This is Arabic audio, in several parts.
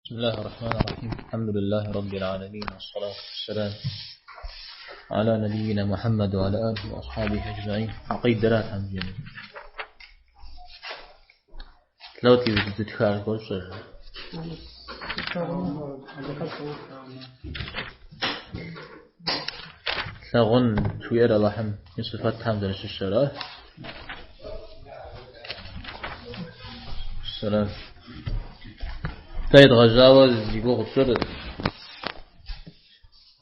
بسم الله الرحمن الرحيم. الحمد لله رب العالمين، والصلاة والسلام على نبينا محمد وعلى آله وأصحابه أجمعين. عقيد دلات عن جميع تلوتي وجدت خارج كل شيء. تلغن شوية لحم يصفات حمد للشراه. السلام تايد غزاوة يقول غصر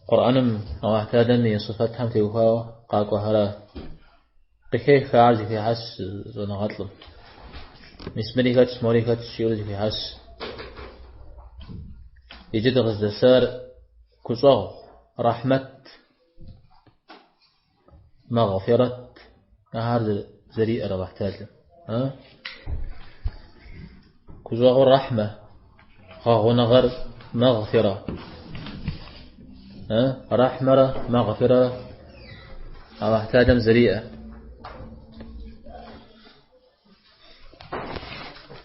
قرآن أو احتاجن يصفات حمد يوفاو قاقوا هلا قحيه خارج في حس زنغطلم مسمريكات سموريكات شيرج في حس يجد غزدسار كسوغ رحمة مغفرة هذا زريء ربح تاجم كسوغ رحمة غنغر مغفرة رحمة مغفرة ربح تاجم زريئة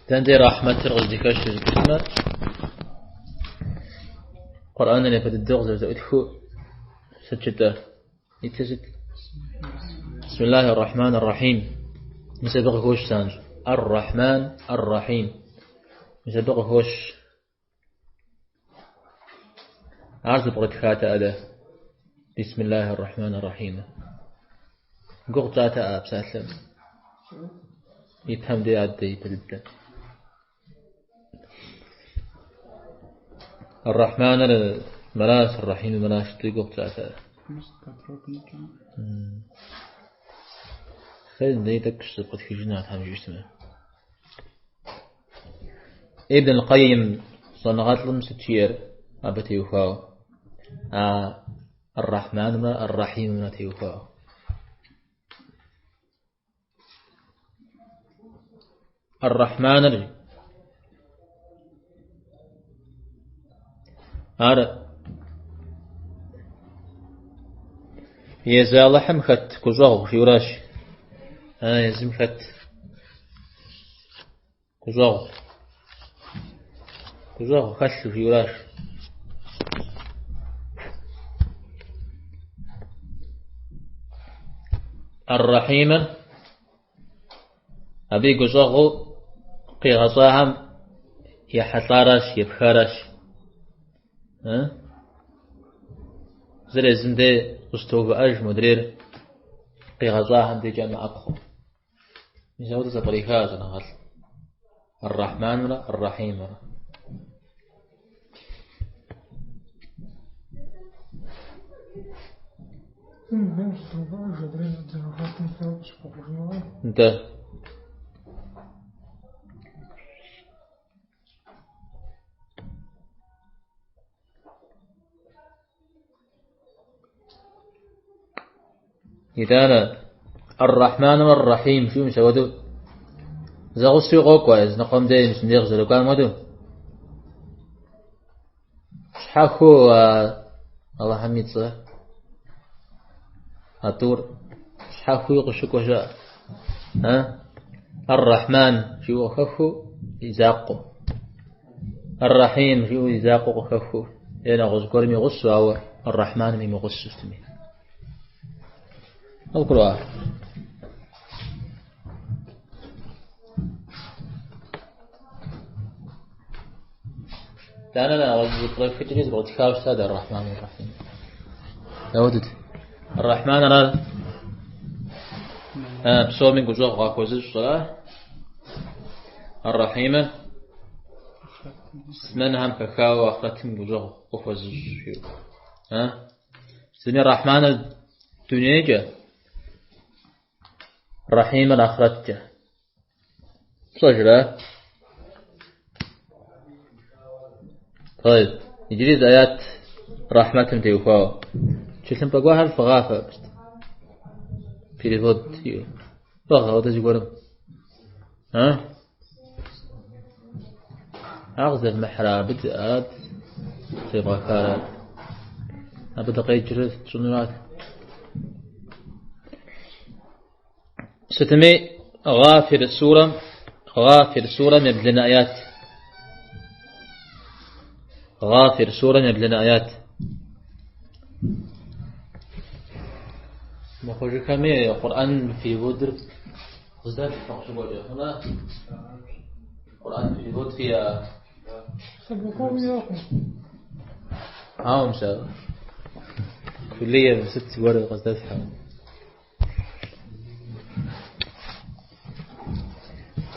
تندي رحمة ترغزدك الشركة قرآن اللي فتدوغ زوزوئتكو سجده يتسد بسم الله الرحمن الرحيم مسابق هوش سانج الرحمن الرحيم مسابق هوش عرض بغتخاته أده بسم الله الرحمن الرحيم قغطاته أبساسلم يتهم دي عدي تلبدا الرحمن الملاس الرحيم الملاس تيقوق تأثير خير ديتك سبقت في جنات هم جسمه ابن القيم صنغات لهم ستير أبتي يوفاو الرحمن الرحيم نتي يوفاو الرحمن هذا يزال حمخت كزوغ في وراش يزم خت كزوغ خش في وراش الرحيمة أبي كزوغ قي غصاهم يحطارش يبخارش زر زنده استوب أج مدرير قي غزاهم دي جمع أبخو يساوي تسطريكات نغل الرحمن الرحيم انت إذا الرحمن والرحيم شو مسوادو زغسي غوكواز نقوم دين سنديق زلوكان مدو شحاكو الله حميد صح أطور شحاكو يقشك وشاء الرحمن شو خفو يزاقو الرحيم شو يزاقو خفو ينا غزكور ميغسو أو الرحمن ميغسو استمي أذكروا أنا أذكر في تجهيز بغتكاوش هذا الرحمن الرحيم لودت الرحمن أنا بسوء من قزوغ غاكوزج الصلاة الرحيم من هم كاكاو وأخلتهم قزوغ غاكوزج سني الرحمن الدنيا جا رحيم الآخرة جا صجرة طيب يجري آيات رحمة تيوفاو شلتم بقوها الفغافة بس في رفض فغافة تجيبورم أغزى المحرى بدأت تبغى كارات أبدا قيد جرد صنوات ستمي غافر السورة من الآيات غافر سورة يبلنا آيات مخرج كمية القرآن في ودر وزدت هنا القرآن في ود فيها مشاء كلية 6 ورد قصدت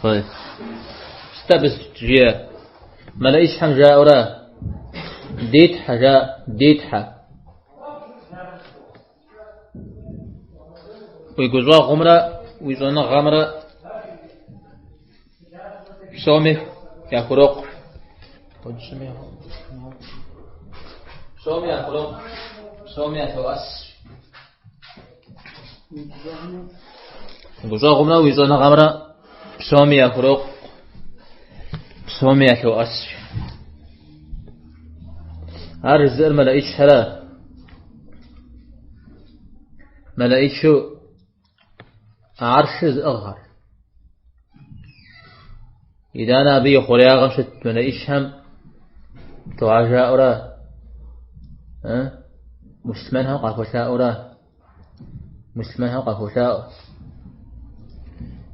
طيب استبس جيا ما ليش حم جاء وراه ديت حاجة ديت ح ويجوزوا غمرة ويجونا غمرة سومي يا خروق سومي يا خروق سومي يا توأس يجوزوا غمرة ويجونا غمرة سومي يا خروق سومي يا توأس عارف زر ملاقيش حلا ملاقيش عرش أغهر إذا أنا أبي خليا غشت ملاقيش هم تعجى أراه مسلمانها قفشاء أراه مسلمانها قفشاء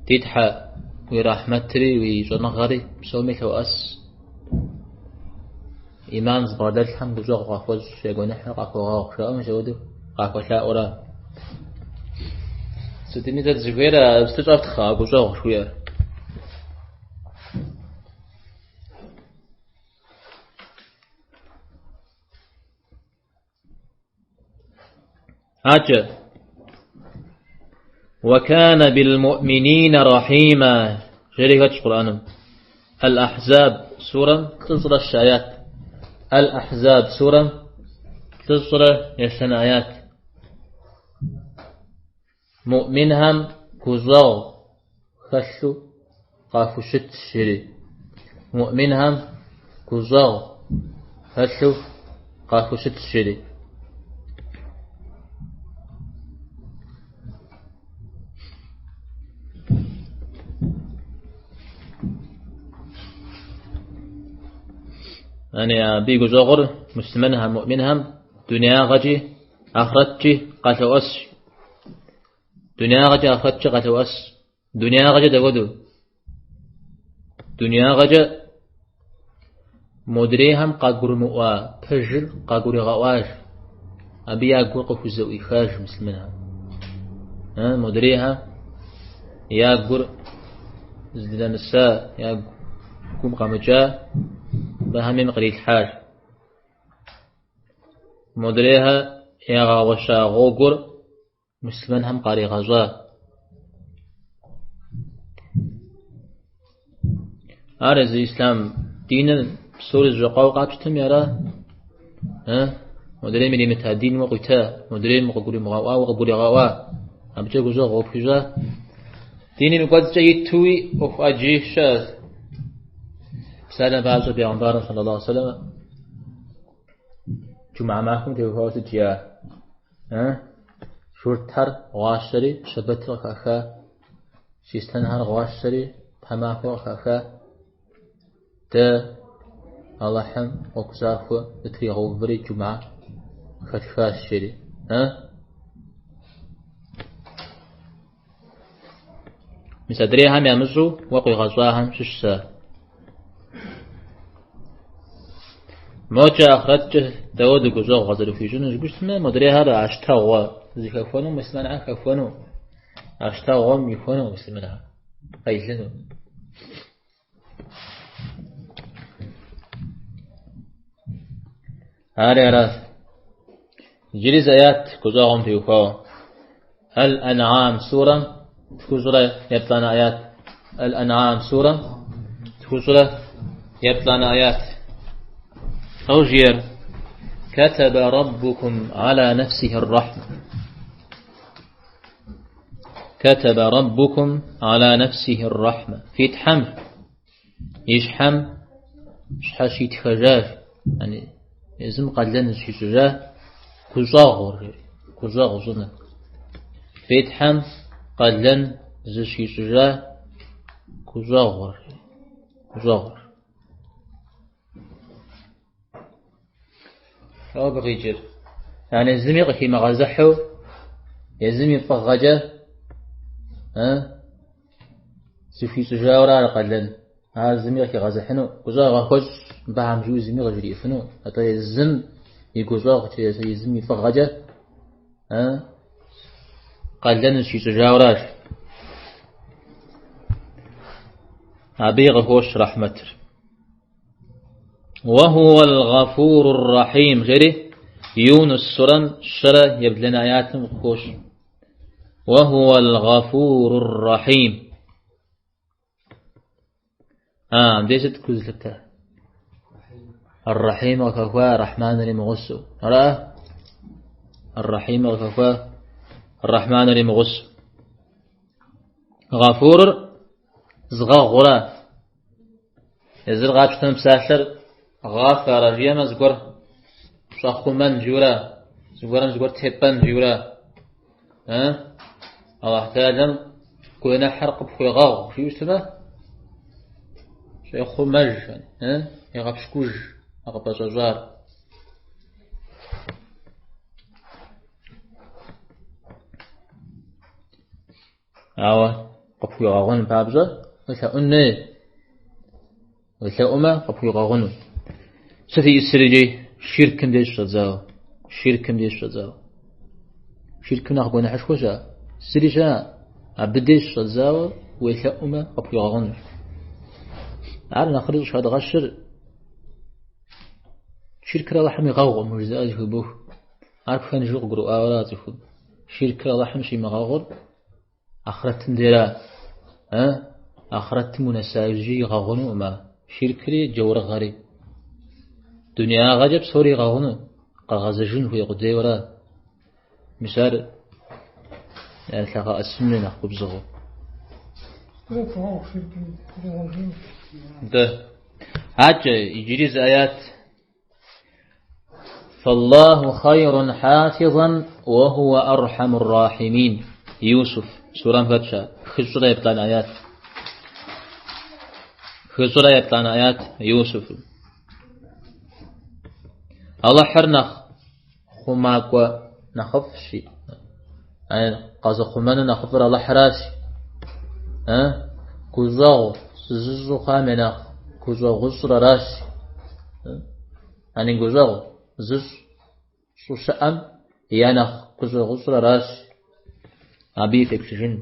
تدحى ورحمتري ويجنغري سومي توأس إيمان زبادل الحمد لله قفوز يقول نحن قفوها شاء مش ودو قفشاء أراه ستني تزغيرة استجابت خاق وجاء شوية عجل وكان بالمؤمنين رحيما شريكة القرآن الأحزاب سورة تصل الشايات الأحزاب سورة تصل يشن آيات مؤمنهم كزاو خشو قافو شت شري مؤمنهم كزاو خشو قافو شت شري أنا بيجو زغر مسلمنهم مؤمنهم دنيا غجي آخرتي قاتو أس دنيا غجي آخرتي قاتو أس دنيا غجي دودو دنيا غجي مدريهم قاقر مؤوا كجل قاقر غواج أبي أقول قفو زوي خاج مسلمنهم مدريها يأقر زدان الساء يأقوم قامجا بهم قريت حاج مدريها يا غوشا غوغر مسلمان هم قاري غزا أرز الإسلام دين سورة الزقاو قاتتم يرى مدري من متهدين وقتا مدري مقبول مغوا وقبول غوا أبجا غزا غوفجا دين مقدس جيد توي أف أجي شاذ سلام بعض بيعنبار صلى الله عليه وسلم جمعة معكم تفوت جيا شورتر غاشري شبتر خاخا شيستنهر غاشري تماخو خاخا تا الله حم وكسافو بتري غوبري جمعة خشفاش شري مسادريهم يمزو وقي غزواهم ششا موجة أخرجه داود جزء غزل في جنوب جسمه مدري هذا عشتاوا ذكفانو مسلمان عكفانو عشتاوا ميفانو مسلمان قيسنو هذا راس جلس آيات كزاهم في وفاو الأنعام سورة كزرة يبطلان آيات الأنعام سورة كزرة يبطلان آيات أوجير كتب ربكم على نفسه الرحمة كتب ربكم على نفسه الرحمة في تحم يشحم شحاشي تخجاج يعني يزم قلن شجاج كزاغر زنا في تحم قلن زشجاج كزاغر شو بغيجر يعني الزمي قكي مغازحو يزمي فغجة سفي سجاورا قلن هذا الزمي قكي غازحنو قزا غاخوش بهم جو زمي غجري فنو حتى يزم يقزا قكي يزمي فغجة قلن سفي سجاوراش أبي غفوش رحمتر وهو الغفور الرحيم جري يونس سوران شرا يبدلنا آيات غفوش وهو الغفور الرحيم ديست كوزلتا الرحيم وكفوا رحمن لمغسو رأى الرحيم وكفوا الرحمن لمغسو غفور زغغرا يزر غابشتن بساشر غافر رجيما زغر شخومن جورا زغر تيبن جورا الله تعالى كوينا حرق بخوي غاغ شو يسمى شي خمج يغبشكوج يغبشجار قبخوي غاغون بابزا وثا أمة قبخوي غاغون سفي السرجي شركم ديش رزاو شركم ناخبونا حشوشا سرجا عبديش رزاو وثا أمة قبخوي غاغون عارف نخرج شهاد غشر شركة الله حمي غاغو مجزاء جهبوه عارف فين جوق قرؤ آورات يخب شركة الله حمشي مغاغر أخرت ديرا أخرت منساجي غاغنو ما شركة جور غري دنيا غجب سوري غاغنو قغزجن هو يقدي ورا مثال يعني ثقة أسمنا نخب زغو ده حاجة يجريز آيات فالله خير حافظا وهو أرحم الراحمين يوسف سورة فتشة خسرة يبطان آيات يوسف الله حرنخ خماك نخفشي يعني قاز خمان نخفر الله حراسي كوزاغ سززو خامنخ كوزاغ غصر راسي يعني كوزاغ زز سوشأم يانخ كوزاغ غصر راسي أبي فيكسجن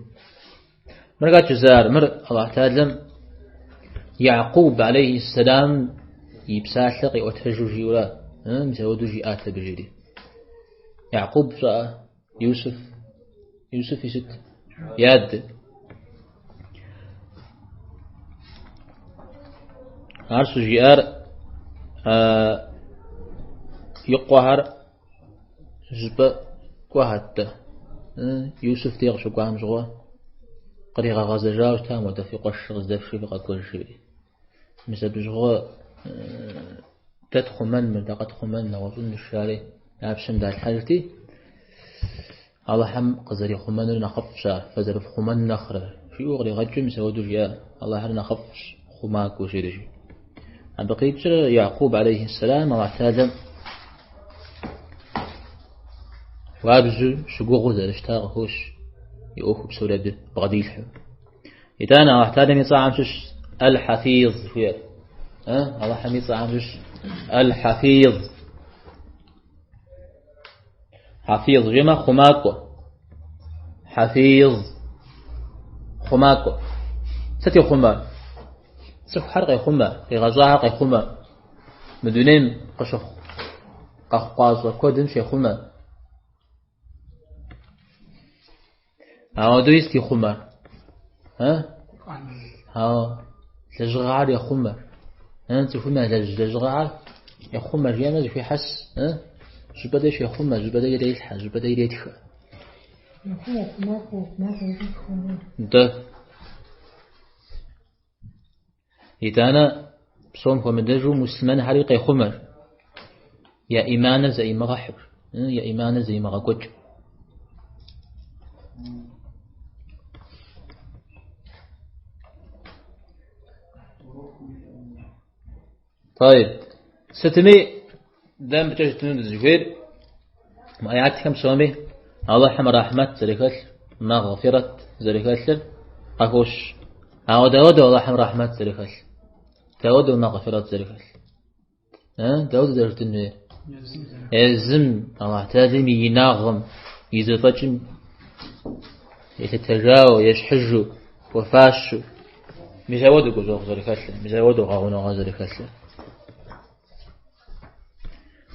مرقات جزار الله تعالى يعقوب عليه السلام يبساثق وتهجوجي ولا مسودوجي آت بجري يعقوب يوسف يست ياد عرس جيار يقهر جبا قهت يوسف تيغش قام جوا قريغا غازجاو تام ودفي قش غزدفشي بقى كل شيء مثل بجوا تدخل من دقت من وظن الشارع أبشم دال حاجتي الله حم قزري خمن نخف شار فزر خمن نخره في أغري غجم سودو جاء الله حر نخف خماك وشيرجي بقيت يعقوب عليه السلام وعتادم وابزو شقوق ذا اشتاق هوش يأخذ بسولة بغديل يتانا وعتادم يطعم شش الحفيظ فيه الله حمي يطعم شش الحفيظ حفيظ جمع خماكو حفيظ خماكو ستي خما سخ حرق خما في غزاها قي خما مدونين قشخ قاز وكودن شي خما دويس تي خما تجغار يا خما انت خما تجغار يا خما جينا في حس جبدا شي خما جبدا يريد حاجه جبدا يريد خ ده يتانا بصوم فمدجو مسلمان حريقي خمر يا إيمانا زي مغحب يا إيمانا زي مغقوج طيب ستمي دم بتجي تنود زغير ما يعتكم سومي الله حم رحمة زريكل مغفرة زريكل أخوش أو داود الله حم رحمة زريكل داود مغفرة زريكل داود درتني يزم الله تعالى يناغم يزفتشم يتتجاو يشحجو وفاشو مزودو جوزو زريكل مزودو غاونو غازريكل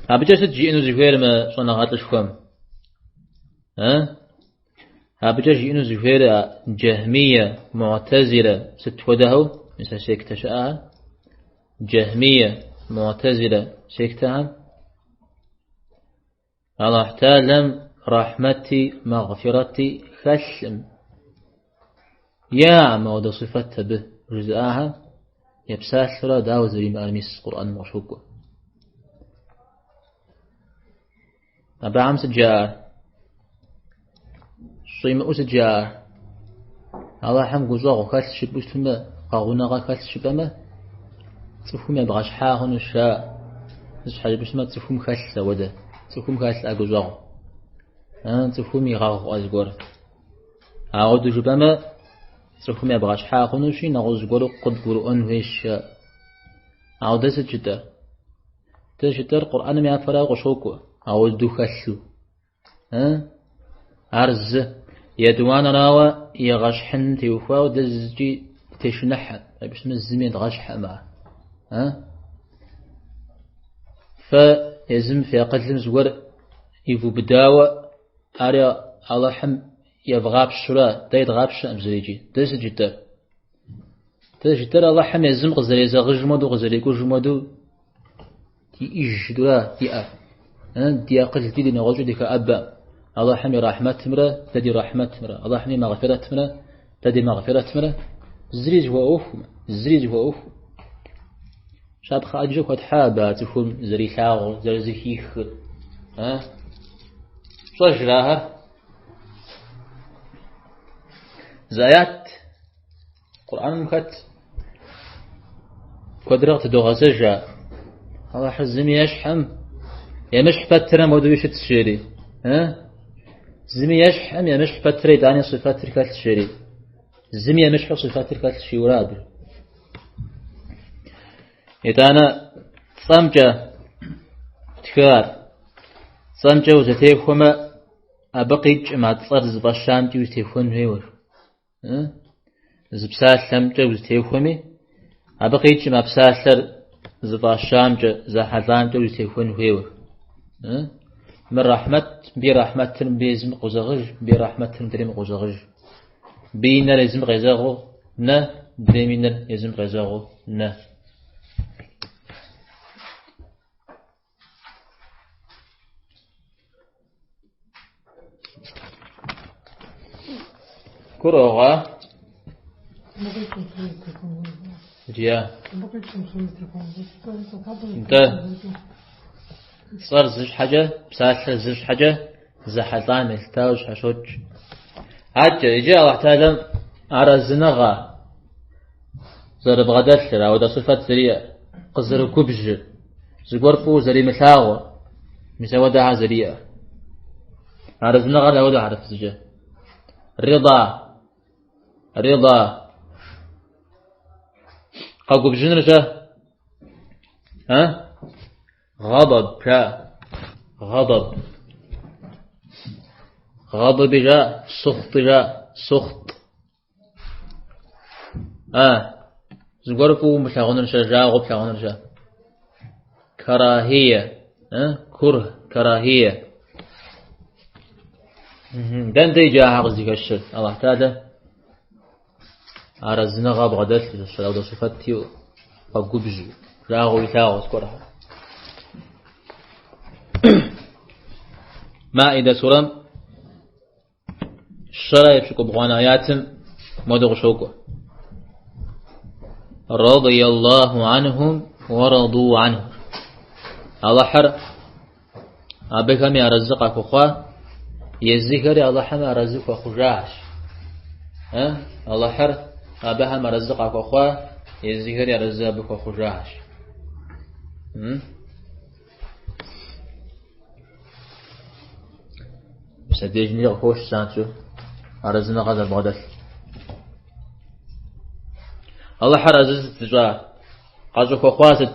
أبجس جينو زغير ما صنع غاتشكم أبجس جينو زغير جهمية معتزلة ستودهو مثل سيكتا شاء جهمية معتزلة سيكتا الله تعالى رحمتي مغفرتي خشم يا مود صفته به جزءها يبساسرا داوزري ما المس القرآن مشوكو أبا عم سجار صيم أسجار الله حم جزاء وخاص شبوستنا قاونا خاص شبما تفهم يبغاش حاهن الشاء بس حاجة بس ما تفهم خاص سوده تفهم خاص أجزاء تفهم يغاق أزجور أعود جبما تفهم يبغاش حاهن شيء نغوز جور قد قرآن ويش أعود سجدر تجدر قرآن ما فرق وشوكو أو الدخلو أرز يدوان راوى يغشحن تيوفا ودزجي تشنح بس مزمين غشح معه فيزم في قتل زور يفو بداوة أريا الله حم يبغاب الشراء دا يتغاب الشأم زريجي تجدر الله حم يزم غزري زغجمدو غزري كوجمدو تيجدوا تيأ دي أقل تدي نغوج ديك أبا الله حمي رحمة مرة تدي رحمة مرة الله حمي مغفرة مرة تدي مغفرة مرة زريج وأوف شاب خاجك وتحابا تفهم زري ثاغ زري هيخ صجراها زايات قرآن مكت قدرت دوغزجا الله حزم يشحم يمش فترة مودويش تشيري زمي يشحم يمش فترة داني صفات تركات تشيري زمي يمش صفات تركات تشيوراد يتانا صمجة تكار صمجة وزتيخوما أبقيج ما تصرز باشامتي وزتيخون هيور زبسال سمجة وزتيخومي أبقيج ما بسالر زباشامجة زحزامجة وزتيخون هيور من رحمة برحمة بيزم قزغج برحمة دريم قزغج بينر يزم غزغو نا دريمينر يزم غزغو نا كروغا جيا انت صار زش حاجة بسالة زش حاجة زحلان ملتاوش حشوج حاجة يجي الله تعالى على الزنغة زرب غدات لرا ودا صفات زرية قزر كبج زقرفو زري متاوة مسودها زرية على الزنغة لا ودا عرف زجا رضا قاقو بجنرشة غضب جاء سخط زغرفو مشاغون شجاع وبشاغون شجاع كراهية كراهية دان دي جاء حق زيك الشر الله تعالى عرزنا غاب غدات للصلاة وصفاتي وقبج راغو يتاغو سكورها مائدة سورة الشرع يبشكو بغوان آيات مدغ شوكو رضي الله عنهم ورضوا عنه الله حر أبيك هم يرزقك أخوة يزيكري الله حر يرزقك أخوجاش الله حر أبيك هم يرزقك أخوة يزيكري يرزقك أخوجاش سديجني خوش سانتو أرزنا غزل بغداد الله حرزت تجا قاجو خواسد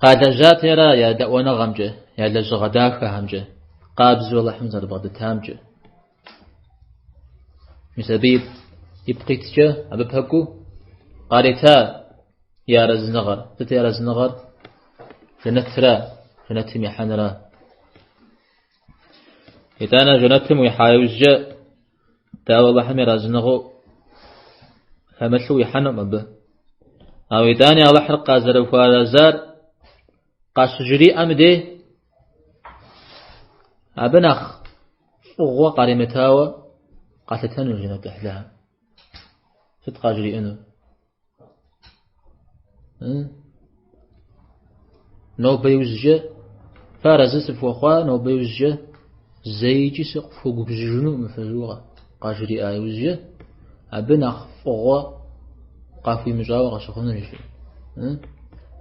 قاد جات يرا يا دوانا غمجه يا لجغداك همجه قابز والله حمزة بغداد همجه مسبيب يبقيت جا أببهكو قاريتا يا رزنغر تت يا رزنغر جنترا جنتم يحنرا يتانا جنتم ويحاوز جا تا والله حمي رزنغو همشو يحنم أبه أو يتاني الله حرق زر وفارزار قاسجري أمدي أبنخ أغوى قارمتاوى قاتتن الجنة أحلاها فتقى جري أنو نو بيوزجة فارزس فوخوا نو بيوزجة زيجي سقفو بجنو مفزوغة قاجري آيوزجة أبنخ أغوى قافي مجاوة غشخون رجل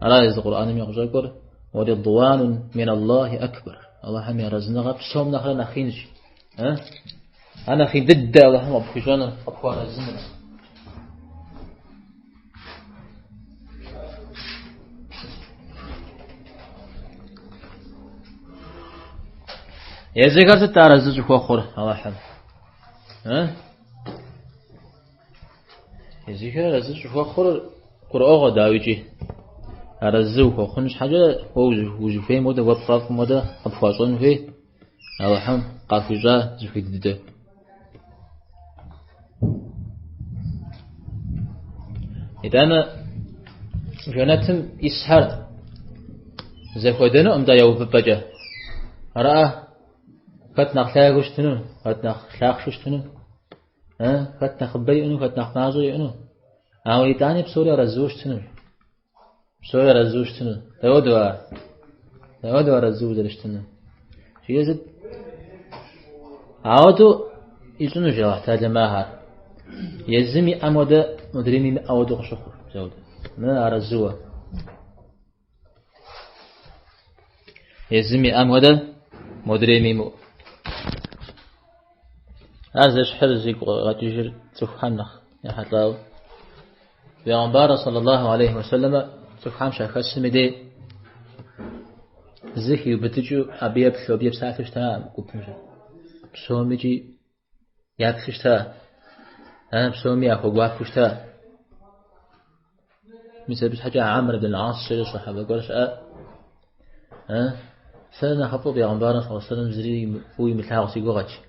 أرأيز القرآن يقول ورضوان من الله أكبر الله حمي رزنغا بسوم نخلا نخينج أنا في ضد الله حمي أبخشانا أبخوانا الزمن يزيكار ستارزج خوخور الله حمي يزيكار رزج خوخور قرآغا داويجي أرزو خوخنش حاجة ووجه فيه مودا وبقاف مودا أبخواصون فيه الله حمي قافجا زفي ضد إذا أنا جنتم إسحار زخودنا أمدا يوب بجا رأى فتنا خلاقش تنو فتنا خلاقش تنو فتنا خبي إنه فتنا خنازوي إنه أو يتاني بسوريا رزوش تنو بسوريا رزوش تنو تودوا رزوش درشتنو شيء زد عودو يجنو جوا تاج ماهر يزمي أمودا مدريني أودو خشخور زود ما أرزوا يزمي أمودا مدريني مو هذا شحر زيك غاتيجر تفحنخ يا حتلاو بيغمبار صلى الله عليه وسلم تفحم شاخص مدي زكي بتجو أبيب شو بيب ساعتش تام قبنجا بسوميجي ياكشش تا أنا بسومي أخو قوافشتا مثل بس حاجة عمرو بن العاص شيء صحابة قالش سنة خطو بيغمبارنا صلى الله عليه وسلم زري فوي مثلها سيقوغش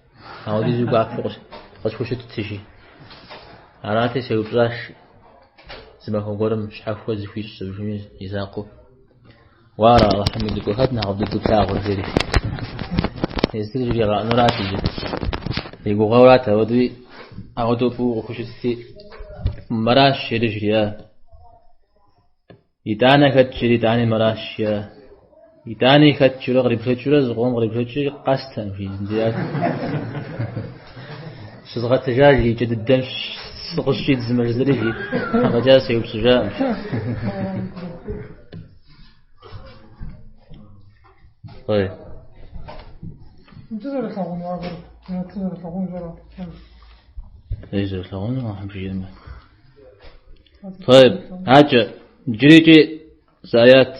أو دي زي قوافش قد فوشت تتشي عراتي سيوبراش زي هو قرم شحاف وزي فيش سبجمي يزاقو وارا الله حمد لكو هدنا عبد الدكتاغ والزيري يزدر جري نوراتي جي يقو غوراتا ودوي أودو بو خشتي مراش شرجريا يتانا كتشري تاني مراش يتاني كتشري غريب كتشري زغوم غريب كتشري قاستن في زنديات شزغة تجاجي جد الدمش سقشيد زمجزريجي غجاسي وبسجام طيب ليس لغون ما حمشي جنبه طيب هاجة جريجي زايات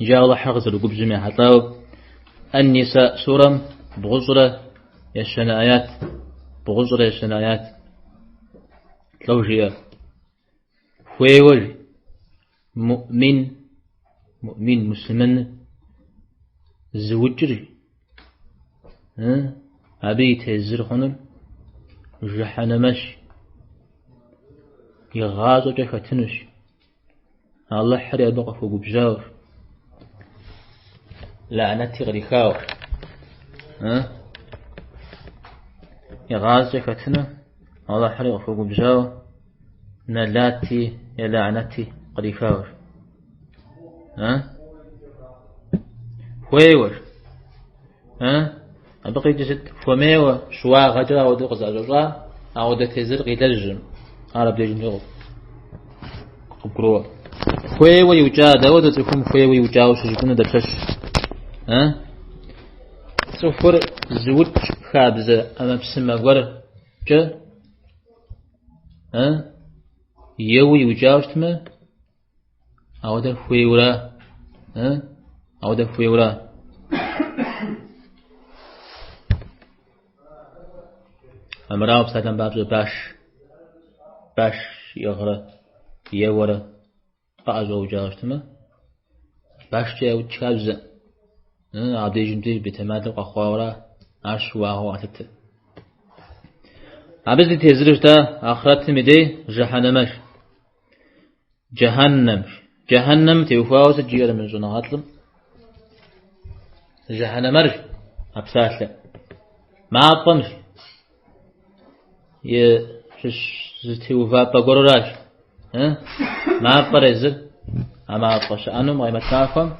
جاء الله حغز القب جميع حطاو النساء سورة بغزرة يشنا آيات بغزرة يشنا آيات توجيه ويوج مؤمن مسلمن زوجري أبيت هزر خنم جحنمش يغازو جفتنش الله حري أبقى فوق بجاور لعنتي غريكاور يغاز جفتنا الله حري فوق بجاور نلاتي يا لعنتي غريكاور ويور أبقي جسد فميوة شوا غجرا ودوق زاجرا أو دتزر قيلجم عرب يجنو قبروا فوي يوجا داود تكون فوي يوجا وشجكون دبشش صفر زوج خابزة أما بسمة ور جا يوي وجاوشتما أو ده فيورا أو ده فيورا أمراو بساتن بابزو باش يغرى يورا قاعزو وجاوشتما باش جاو تشابزة عبدي جمدي بتمادل قخورا عشواه عتت عبدي تزرج تا آخرت مدي جهنم تيوفاوس جير من زناتلم جهنم أبساطة ما أطنش تيوفا بقراش ما أبرزل أما أطش أنو ما يمتنافم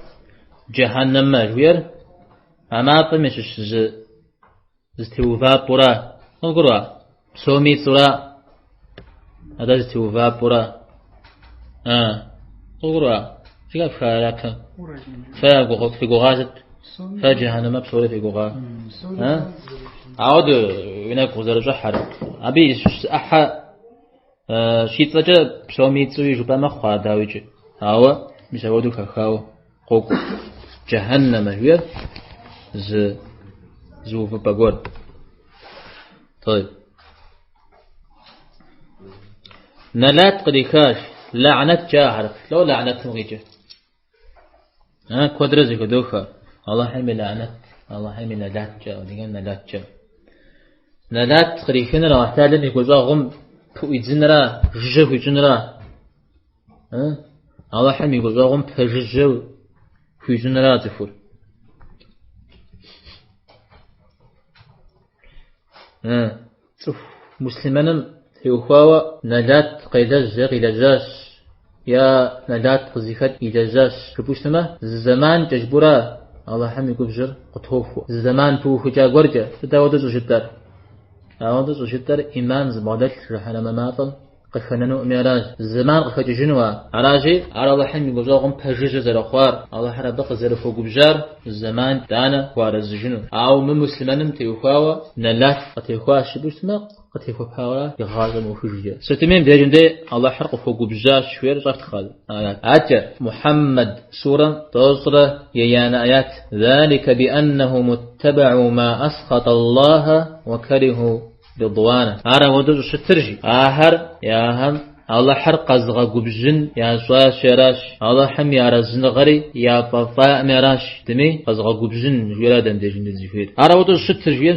جهنم مجوير أما أطمش تيوفا برا نقرأ سومي سورا هذا تيوفا برا نقرأ شيء فعلك فعل في قغازت فجهنم بصورة في قغا عود هنا قزر جحر أبي أحا شيء تجا بسومي تسوي جبا ما خوادا ويجي هوا مش هودو كخاو قوق جهنم هي زوف بقول طيب نلات قديكاش لعنة جاهر لو لعنة مغيجة كودرزي كدوخا الله حمي لعنة الله حمي نلات جا ودينا نلات جا نلات قديكنا لو احتاجن يقول غم بويدزنرا جه ويجنرا الله حمي يقول غم بجه ويجنرا تفور مسلمان يخوا نلات قيداز إلى يا نلات قزيفت إلى كبوشتما زمان تجبرا الله حمي يقول جر قطوفو زمان بوخ جا ورجا تداودز وشدار أودز وشدار إيمان زبادت رحنا مماطل قفننو ميراج زمان قفج جنوا عراجي على الله حمي يقول غم بجج زرخوار الله حرب قزر فوق بجار زمان دانا وارز جنو أو من مسلمان تيخوا نلات قتيخوا شبوشتما قد يكون حاولا يغازم وفجية ستمين بيجندي الله حرق فوق بجاش شوير صارت خال آيات محمد سورة تصرة ييان آيات ذلك بأنهم اتبعوا ما أسخط الله وكرهوا رضوانه أرى ودوز شترجي آهر يا هم الله حرق زغا قبجن يا سوا شراش الله حم يا رزن غري يا ففاء مراش دمي زغا قبجن جلادن دجن الزفير أرى ودو شتر جيم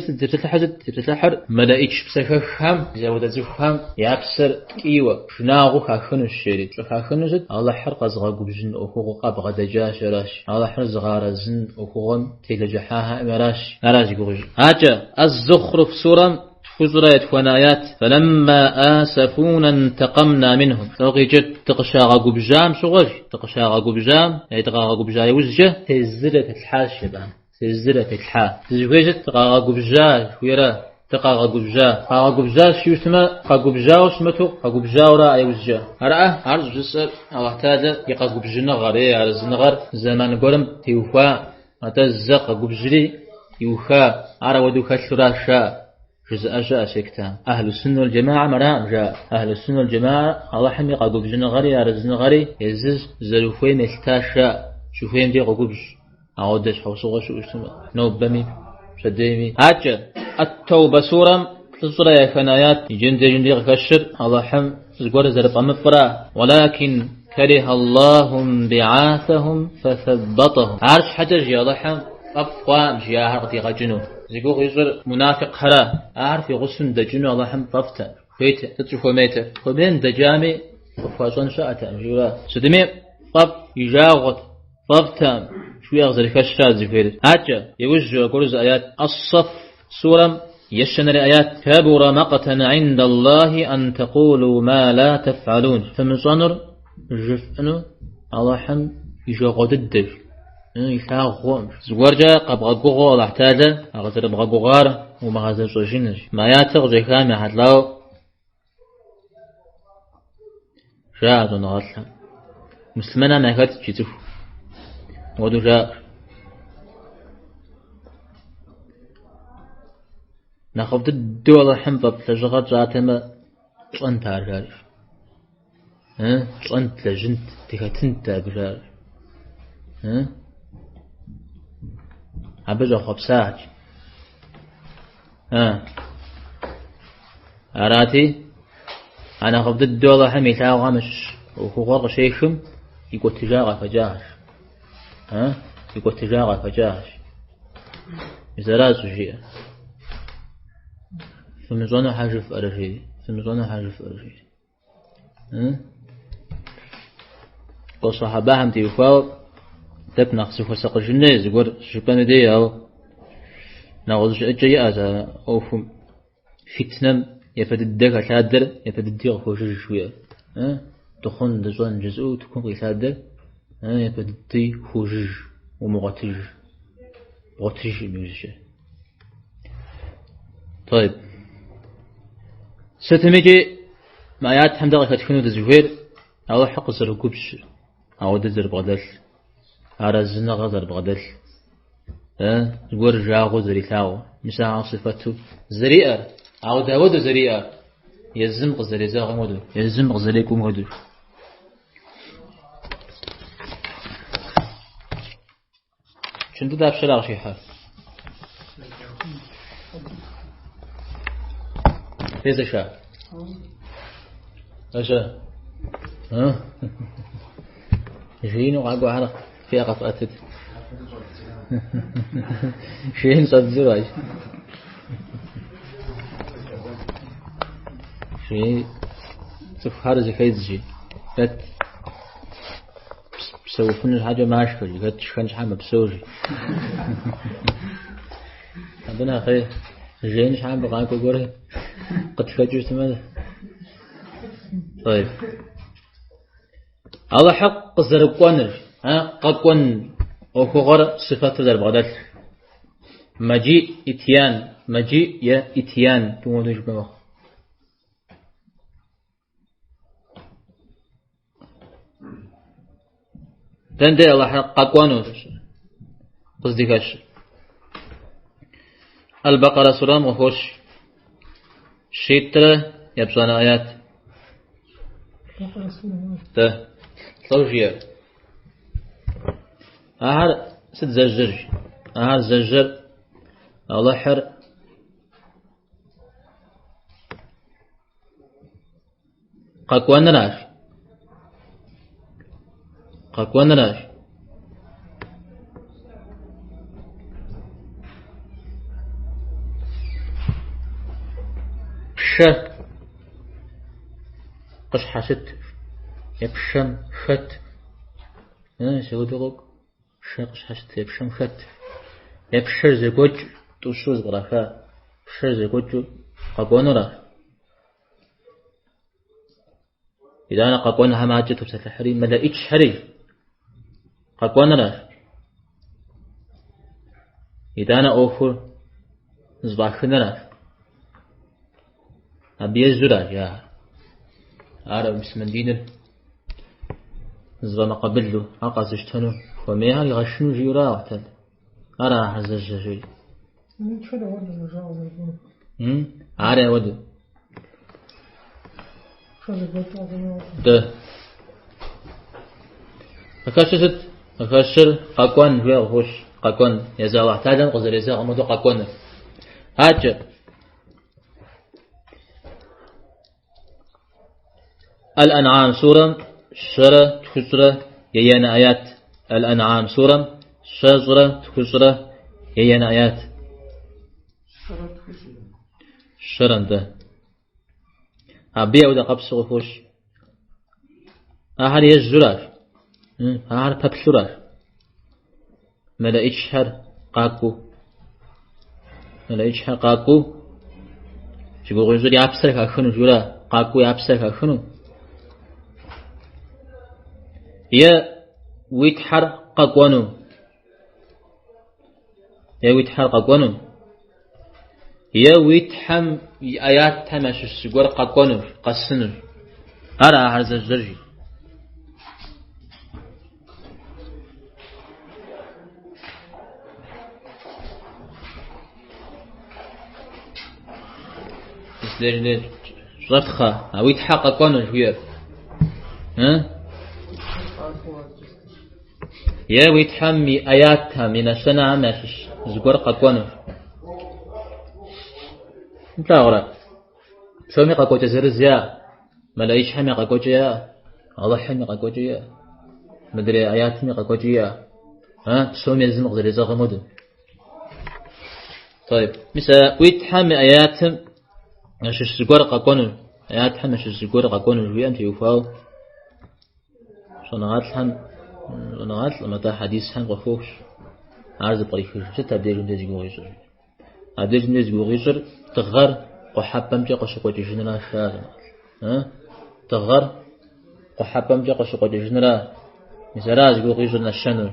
تتلحر ملائكش بسخهم زود زفهم يا بسر كيوة شناغو خاخن الشريط خاخن زد الله حرق زغا قبجن أخوغ قبغ دجا شراش الله حرق زغا رزن أخوغن تلجحاها مراش نراج قبج هاجا الزخرف سورة فزرت فنايات فلما آسفونا انتقمنا منهم توقيت تقشاغ قبجام شغل تقشاغ قبجام يتقاغ قبجاي وزجة تزرت الحال شبان تزرت الحال تزوجت تقاغ قبجا ويرا تقاغ قبجا قاغ قبجا شو اسمه قبجا وسمته قبجا ورا أي وزجة أرأى عرض جسر الله تعالى يقاغ قبجنا غري على الزنغر زمان قرم تيوفا أتزق قبجري يوخا أرى ودو خشراشا جزء أجا سكتا أهل السنة والجماعة مرام جاء أهل السنة والجماعة الله حمي قاقوب جن غري أرزن غري يزز زلوفي ملتاشا شوفين دي قاقوبش أعودش حوصوغ شو اسمه نوبمي شديمي أجا التوبة سورة تصرى يا فنايات جندي غكشر الله حم زقور زرب أمفرا ولكن كره الله بعاثهم فثبطهم عارش حجر يا الله حم أبقى جياها قد يغجنون زيقو يصير منافق هرا أعرف يغسن دجنو الله هم طفتا فيته تتشوفوا ميته وبين دجامي وفاشون شاءته جوا سدمي طب يجاوط طفتا شوي أغزر كشات زفير أجا يوجه قرز آيات الصف سورة يشنر آيات كبر مقتا عند الله أن تقولوا ما لا تفعلون فمن صنر جفنو الله هم يجاوط الدج يشاغون زورجا قبغ غوغو الله تعالى أغزر بغ غوغار ومغازر شوشينش ما ياتغ جيخام يحدلاو شاهدون غاطلا مسلمنا ما يكاد تجيتف ودو جاء نخبط الدولة حنبب لجغة جاتما أنت عارف أنت لجنت تكتنت أبرار عبجا خبساج أراتي أنا خبط الدولة حمي تاغا مش وخوغر شيشم يقول تجارة فجاهش يقول تجارة فجاهش مزراز شيء فمزونا حاجة في أرشي فمزونا حاجة في أرشي والصحابة هم تيفاو تبنى خسوف وسق الجنيز يقول شبان دي أو نغضش أجي أزا أوفم فتنم يفد الدقة تادر يفد الدقة خوشش شوية تخون دزوان جزء تكون غيثادر يفد الدي خوشش ومغتج غتج ميوزيشة. طيب ستميجي ما يات حمد الله كتكونوا دزوير أو حق زرقوبش أو دزر بغدل أرزنا غزر بغدل زور جاغو زريتاو مساع صفته زريئة أو داود زريئة يزم غزري زاغ مودو يزم غزريكم مودو شنو داب شلاغ شي حال إذا شاء أشا شين وعقو عرق في أقف أتد شين صد زواج شين تفخر زي كيزجي قد بسوي فنش حاجة ما أشكري قد شخنش حامة بسوجي عندنا خير جينش حام بقاكو قوري قد فجوش تماذا. طيب الله حق زرقوانر قاقوان وكغر صفات زربغدات مجيء اتيان مجيء يا اتيان تمونوش بمخ دان دي الله حق قاقوانو قصدي كاش البقرة سورة مخوش شيترة يبصان آيات ده توجيه أهر ست زجر أهر زجر الله حر قاقوان نراش قاقوان نراش بشا قش حست يبشم خت سيودوك شقش حست يبشم خت يبشر زوج توشوز غرافا بشر زوج قاقوان نراش إذا أنا قاقوان هماجة بسفحري ملا إتش حري قاقوان نراش إذا أنا أوفر زباخ نراش أبي الزراج يا عرب بسم دينر زبا ما قبله أقاس اشتنو وميها يغشنو جيرا وحتل أرى حز الجيري عرى ودو ده أكاشر قاقوان جوا وحوش قاقوان يزا وحتاجا قزر يزا غمدو قاقوان هاجة الأنعام سورة شرة تخسرة يين آيات الأنعام سورة شرة تخسرة يين آيات شرة ده أبيع وده قبس وفوش أهل يجزراش أهل ببسراش ملا إشهر قاقو ملا إشهر قاقو شبو غنزور يابسرك أخنو جورا قاقو يابسرك أخنو يا ويتحر قاقوانو يا ويتحر قاقوانو يا ويتحم آيات تماش السجور قاقوانو قصنو أرى هذا الزرجي ليش رفخة أو يتحقق قانون شوية يا ويتحمي آياتها من السنة عمش زقور قانون أنت أغرى شو ميقا قوتي زرزيا ملايش حمي قوتي الله حمي قوتي مدري آيات ميقا قوتي تسومي يزمق ذي زغمود. طيب مثلا ويتحمي آياتهم مش زقور قانون آياتها مش زقور قانون شوية أنت يفاو صنعات لما تا حديث هم غفوش عارض بريخش شتى بديجن ديجي غيشر عبديجن ديجي غيشر تغر قحبم جا قشقو جنرا شاغ تغر قحبم جا قشقو جنرا مزراج غيشر نشنر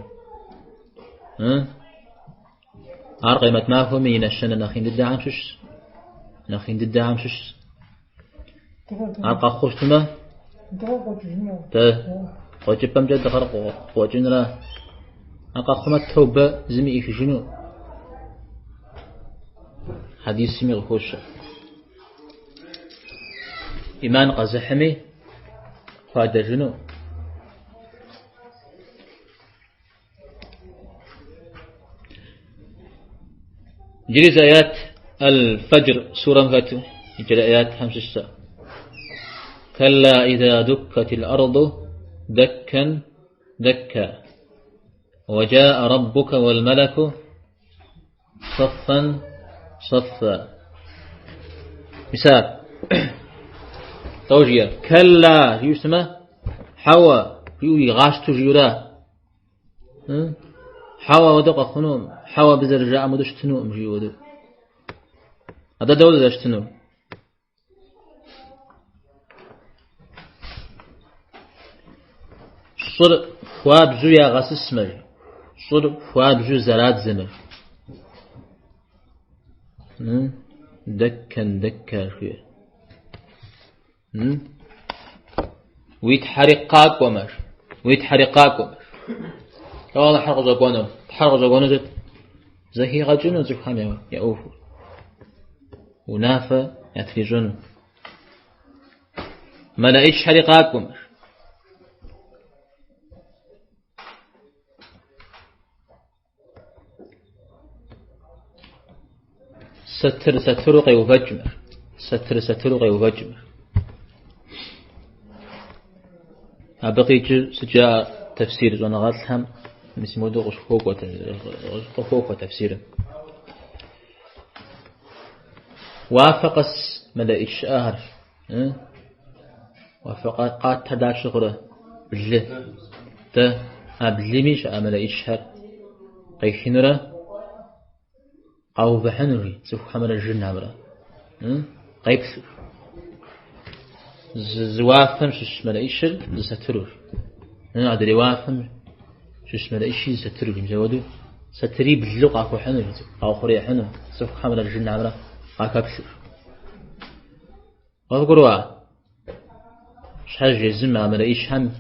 عرقمت ما هو من الشن نخين الدعم شش عرق خوشتما قجبم جد خرق وجنرا أقامت توبة زمي في جنو حديث سمي غفوش إيمان قزحمي فاد جنو جريز آيات الفجر سورة فاتو جري آيات 5 كلا إذا دكت الأرض دكا دكا وجاء ربك والملك صفا صفا. مثال توجيه كلا يسمى حوا يوي غاشتو جيورا حوا ودق خنوم حوا بزرجاء مدشتنو مجي ودو هذا دولة دشتنو صر فواب زويا غاسس مر صر فواب زو زراد زمر دكا شوية ويتحرقاك ومر والله حرق زقوانو زد زهي غجنو زفحامي يأوفو ونافة يتفجنو ملائش حرقاك ومر سترقي وفجمر أبقي سجاء تفسير زونا غاتلهم مسمو دو غشفوق وتفسير وافقس ملائش آهر وافقات تدار شغره بجله تا أبلميش ملائش هر قيخنره أو بحنوري سوف حمر الجنة عبرا قيبث زوافم شش ملايشل زسترور عدري وافم شش ملايشي زسترور مزودو ستري بلوق أكو حنوري أو خري حنو سوف حمر الجنة عبرا قيبث وذكروا شحال جزم ملايش هم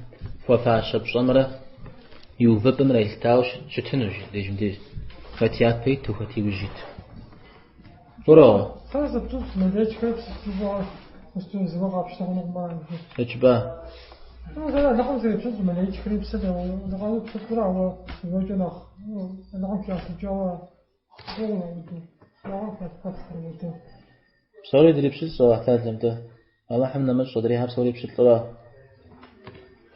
فوفاش بصمرة يوفب مرا يلتاوش شتنوج ليجم ديج فتيات بيت وفتي وجيت برا خلاص بتوصل مدرج كيف تبغى مستوى بشتغل ما اتباه لا لا خلاص بتوصل مدرج كيف سده ولا بتفكر على وجهنا انا عم في جوا سوري دري بشيل صراحة لازمته الله حمنا مش صدري هاب سوري بشيل طلع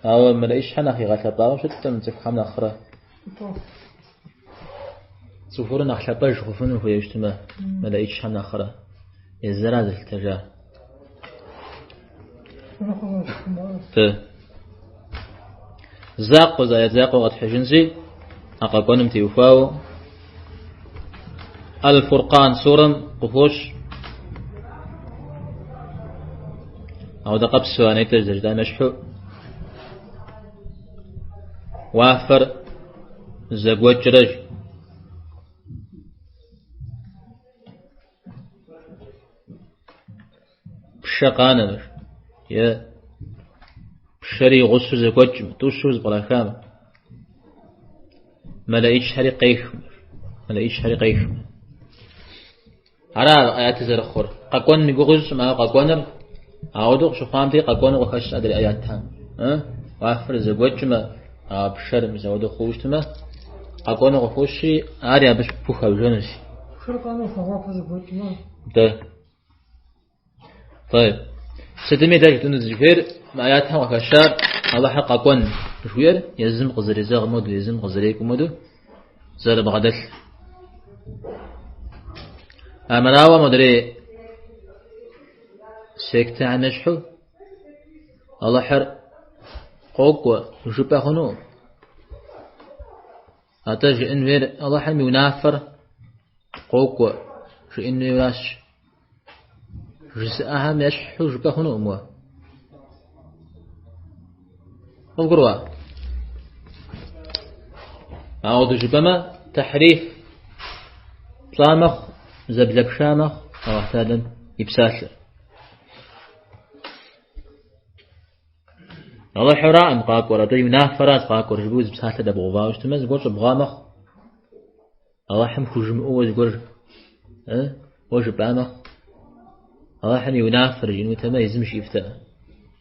أو ما لقيش حنا أخي غاتلا بلا شت من تفهمنا آخره سفورنا خلباش خوفنا في اجتماع ما لقيتش حنا آخره الزراد التجاه زاق وزايد زاق وقت حجنزي أقاقونم تيوفاو الفرقان سورة قفوش أو دقب سواني تجدج مشحو وافر زقوج رج بشقانة يا بشري غصو زقوج توشوز بلا خام ملايش حري قيخ على آيات زرخور قاقون ميقوغز ما قاقونر عودو شخامتي قاقون وخش أدري آياتها وافر زوجما بشر مزودو خوشتما قاقون وخوشي آريا بش بوخا وجنش خلقنا فوافر زوجما ده طيب ستمي داك تنزجفير ما آياتها وخشار الله حق قاقون شوير يزم قزري زغ مودو يزم قزريك مودو زر بغدل أمراوة مدري سيكتا عنشحو الله حر قوقوا وشبه خنو أتج إنفير الله حر ميونافر قوقوا شو إنو يراش جزءها ميشحو شبه خنو موا قوقروا أعوذ جبما تحريف طلامخ زبزب شامخ أو احتالا يبساسر الله حراء مقاك ورد يناف فراس قاك ورجبوز بساسر دبغوبا وشتمز قرش بغامخ الله حم خجم أوز قرش وجب بامخ الله حم يناف فرجين وتما يزمش يفتاء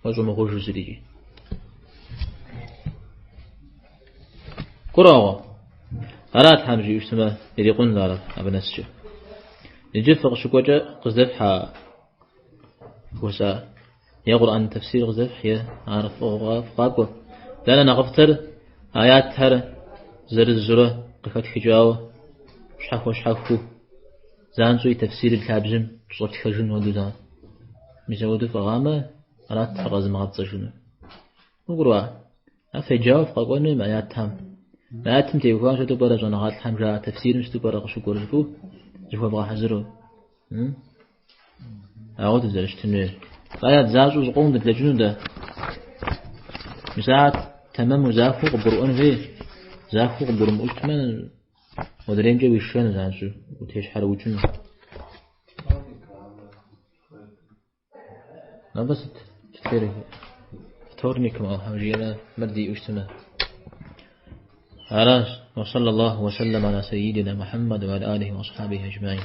وجب مخوش سريجي قراوة أراد حمجي يشتما يريقون لارب أبنسجو يجفق شكوجة قزدف حا وسا يقرأ تفسير قزدف هي عارف فقاقو لأننا نغفتر آيات هر زر الزرة قفت حجاوة شحفو زانسوي تفسير الكابزم صوت خجن ودوزان مزودو فغامة أراد تفرز مغطشنو وقروا أفجاو فقاقوني ما آيات هم ما أتم تيوكان شتو برا زنغات حمجا تفسير مشتو برا قشو قرشبو جفوا بغا حزرو أعود زرش تنوير فآيات زازو زقوم دتلجنو ده مساعد تمام زافو قبرؤون فيه زافو قبرؤون مؤتمن ودرين جو يشان زانسو وتيش حروجنو لا بس تفكيري فتورني كما حمجينا مردي أجتمع وصلى الله وسلم على سيدنا محمد وعلى آله وأصحابه أجمعين.